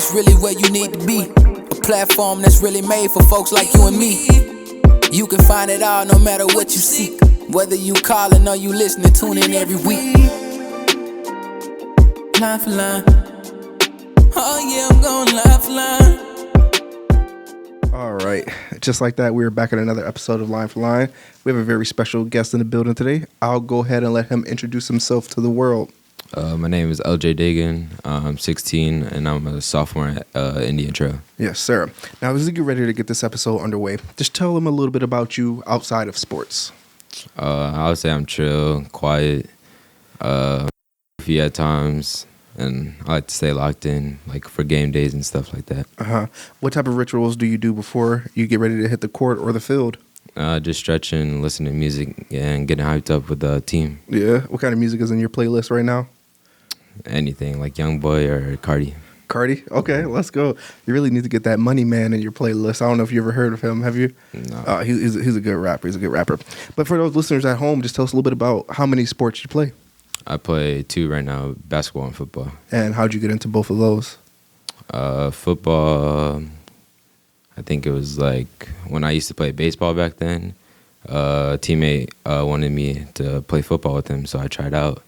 is really where you need to be. A platform that's really made for folks like you and me. You can find it all no matter what you seek. Whether you calling or you listening, tune in every week. Line for line. Oh yeah, I'm going line for line. All right. Just like that, we're back at another episode of Line for Line. We have a very special guest in the building today. I'll go ahead and let him introduce himself to the world. My name is LJ Dagen. I'm 16, and I'm a sophomore at Indian Trail. Yes, sir. Now, as we get ready to get this episode underway, just tell them a little bit about you outside of sports. I would say I'm chill, quiet, goofy at times, and I like to stay locked in, like for game days and stuff like that. What type of rituals do you do before you get ready to hit the court or the field? Just stretching, listening to music, and getting hyped up with the team. Yeah. What kind of music is in your playlist right now? Anything, like Youngboy or Cardi. Cardi? Okay, let's go. You really need to get that Money Man in your playlist. I don't know if you ever heard of him. Have you? No. He's a good rapper. He's a good rapper. But for those listeners at home, just tell us a little bit about how many sports you play. I play 2 right now, basketball and football. And how'd you get into both of those? Football, I think it was like when I used to play baseball back then, a teammate wanted me to play football with him, so I tried out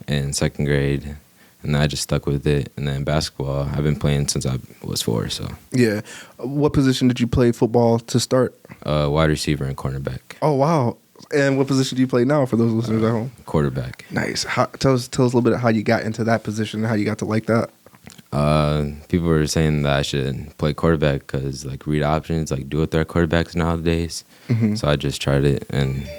in second grade, and I just stuck with it. And then basketball, I've been playing since I was 4, so. Yeah. What position did you play football to start? Wide receiver and cornerback. Oh, wow. And what position do you play now for those listeners at home? Quarterback. Nice. Tell us a little bit of how you got into that position and how you got to like that. People were saying that I should play quarterback because, like, read options, like, do it their quarterbacks nowadays. So I just tried it, and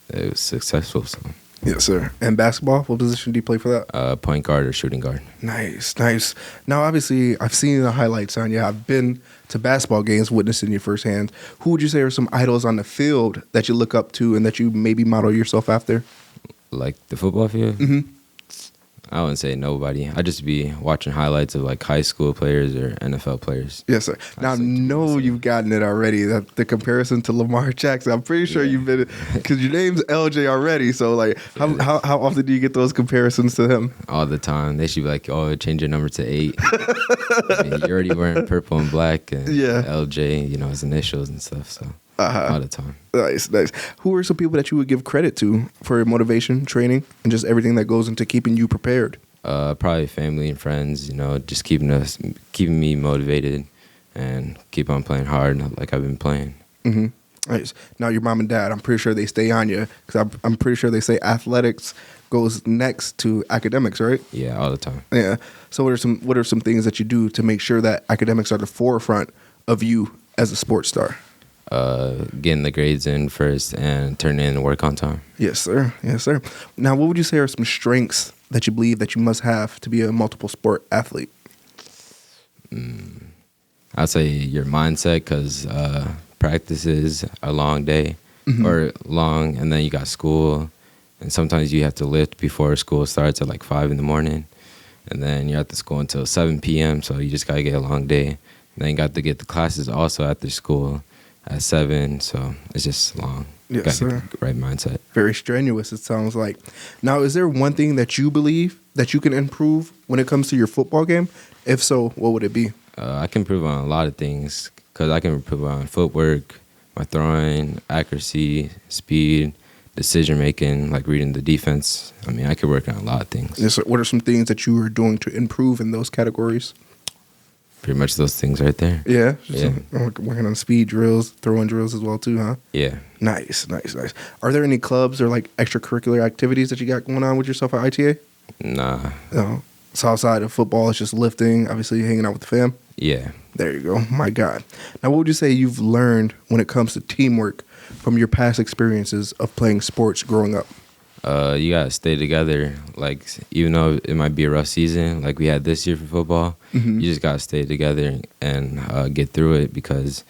it was successful, so. Yes, sir. And basketball, what position do you play for that? Point guard or shooting guard. Nice. Now, obviously, I've seen the highlights on you. I've been to basketball games, witnessing you firsthand. Who would you say are some idols on the field that you look up to and that you maybe model yourself after? Like the football field? I wouldn't say nobody. I just be watching highlights of like high school players or NFL players. Yes, sir. Now, I know you've gotten it already. The comparison to Lamar Jackson. I'm pretty sure you've been, because your name's LJ already. So, like, how often do you get those comparisons to him? All the time. They should be like, "Oh, change your number to 8." I mean, you're already wearing purple and black, and LJ, you know, his initials and stuff. So. All the time. Nice. Who are some people that you would give credit to for motivation, training, and just everything that goes into keeping you prepared? Probably family and friends, you know, just keeping me motivated and keep on playing hard like I've been playing. Nice. Now, your mom and dad, I'm pretty sure they stay on you because I'm pretty sure they say athletics goes next to academics, right? Yeah, all the time. Yeah. So what are some things that you do to make sure that academics are the forefront of you as a sports star? Getting the grades in first and turning in work on time. Yes, sir. Now, what would you say are some strengths that you believe that you must have to be a multiple sport athlete? I'd say your mindset, because practice is a long day or long, and then you got school, and sometimes you have to lift before school starts at like 5 in the morning, and then you're at the school until 7 p.m., so you just got to get a long day. And then you got to get the classes also after school at 7, so it's just long. Yes, sir. Get the right mindset. Very strenuous, it sounds like. Now, is there one thing that you believe that you can improve when it comes to your football game? If so, what would it be? I can improve on a lot of things because I can improve on footwork, my throwing, accuracy, speed, decision-making, like reading the defense. I mean, I could work on a lot of things. Yes, sir. What are some things that you are doing to improve in those categories? Pretty much those things right there. Yeah? Working on speed drills, throwing drills as well too, huh? Yeah. Nice. Are there any clubs or like extracurricular activities that you got going on with yourself at ITA? Nah. No. So outside of football, it's just lifting, obviously hanging out with the fam? Yeah. There you go. My God. Now, what would you say you've learned when it comes to teamwork from your past experiences of playing sports growing up? You got to stay together. Like, even though it might be a rough season, like we had this year for football, you just got to stay together and get through it because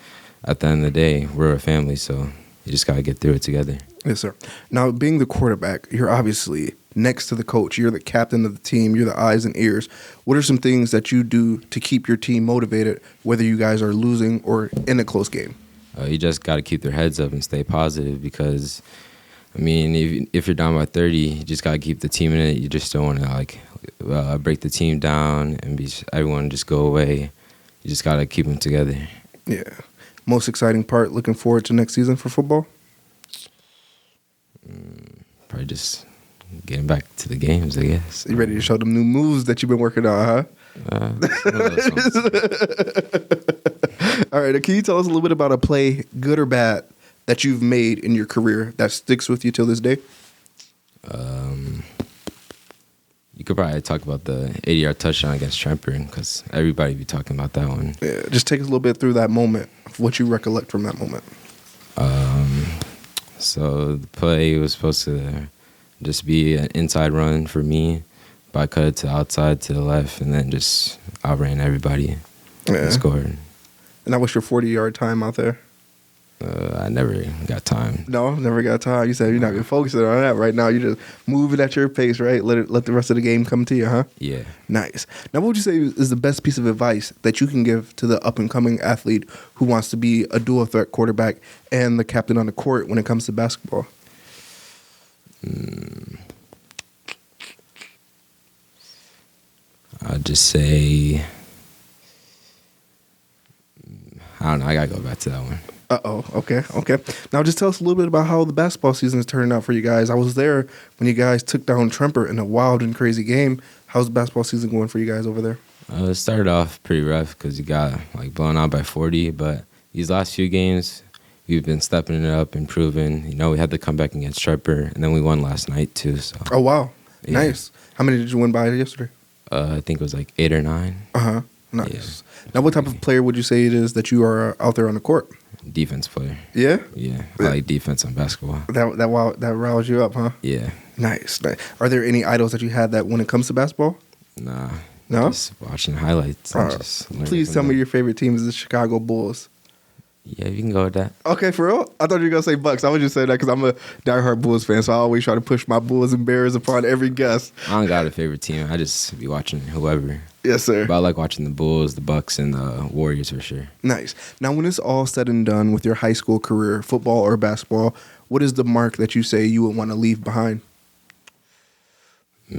at the end of the day, we're a family, so you just got to get through it together. Yes, sir. Now, being the quarterback, you're obviously next to the coach. You're the captain of the team. You're the eyes and ears. What are some things that you do to keep your team motivated, whether you guys are losing or in a close game? You just got to keep their heads up and stay positive because, I mean, if you're down by 30, you just gotta keep the team in it. You just don't want to like break the team down and everyone just go away. You just gotta keep them together. Yeah. Most exciting part looking forward to next season for football? Probably just getting back to the games, I guess. You ready to show them new moves that you've been working on, huh? Some of those songs. All right. Can you tell us a little bit about a play, good or bad, that you've made in your career that sticks with you till this day? You could probably talk about the 80-yard touchdown against Tremper because everybody be talking about that one. Yeah, just take us a little bit through that moment, what you recollect from that moment. So the play was supposed to just be an inside run for me, but I cut it to outside to the left and then just outran everybody and scored. And that was your 40-yard time out there? I never got time. No, never got time. You said you're not even focusing on that right now. You just move it at your pace, right? Let the rest of the game come to you, huh? Yeah. Nice. Now, what would you say is the best piece of advice that you can give to the up-and-coming athlete who wants to be a dual-threat quarterback and the captain on the court when it comes to basketball? I'll just say, I don't know. I gotta go back to that one. Okay. Now, just tell us a little bit about how the basketball season is turning out for you guys. I was there when you guys took down Tremper in a wild and crazy game. How's the basketball season going for you guys over there? It started off pretty rough because you got like blown out by 40, but these last few games, we've been stepping it up, improving. You know, we had to come back against Tremper, and then we won last night too. So. Oh, wow. Yeah. Nice. How many did you win by yesterday? I think it was like 8 or 9. Uh-huh. Nice. Yeah. Now, what type of player would you say it is that you are out there on the court? Defense player. Yeah? Yeah. I like defense on basketball. That riles you up, huh? Yeah. Nice. Are there any idols that you had that when it comes to basketball? Nah. No? Just watching highlights. And just Please tell me your favorite team is the Chicago Bulls. Yeah, you can go with that. Okay, for real? I thought you were going to say Bucks. I was just saying that because I'm a diehard Bulls fan, so I always try to push my Bulls and Bears upon every guest. I don't got a favorite team. I just be watching whoever. Yes, sir. But I like watching the Bulls, the Bucks, and the Warriors for sure. Nice. Now, when it's all said and done with your high school career, football or basketball, what is the mark that you say you would want to leave behind? I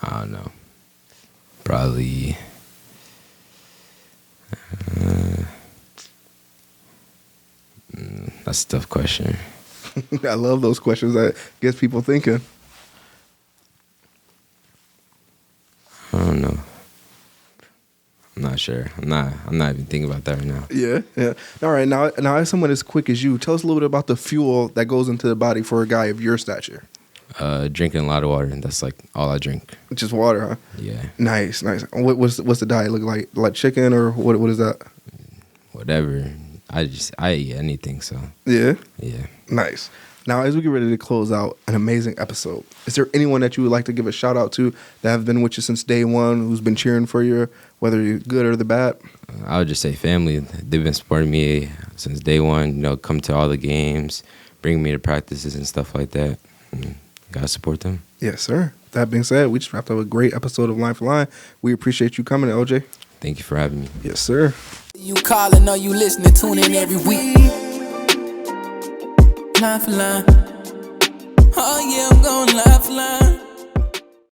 don't know. Probably... that's a tough question. I love those questions. That gets people thinking. I don't know. I'm not sure. I'm not even thinking about that right now. Yeah. All right. Now, as someone as quick as you, tell us a little bit about the fuel that goes into the body for a guy of your stature. Drinking a lot of water, and that's like all I drink. Just water, huh? Yeah. Nice. What's the diet look like? Like chicken or what is that? Whatever. I eat anything, so. Yeah? Yeah. Nice. Now, as we get ready to close out an amazing episode, is there anyone that you would like to give a shout out to that have been with you since day one, who's been cheering for you, whether you're good or the bad? I would just say family. They've been supporting me since day one, you know, come to all the games, bring me to practices and stuff like that. Gotta support them. Yes, sir. That being said, we just wrapped up a great episode of Line for Line. We appreciate you coming, LJ. Thank you for having me. Yes, sir. You calling or you listening, tune in every week. Line for line. Oh yeah, I'm going line for line.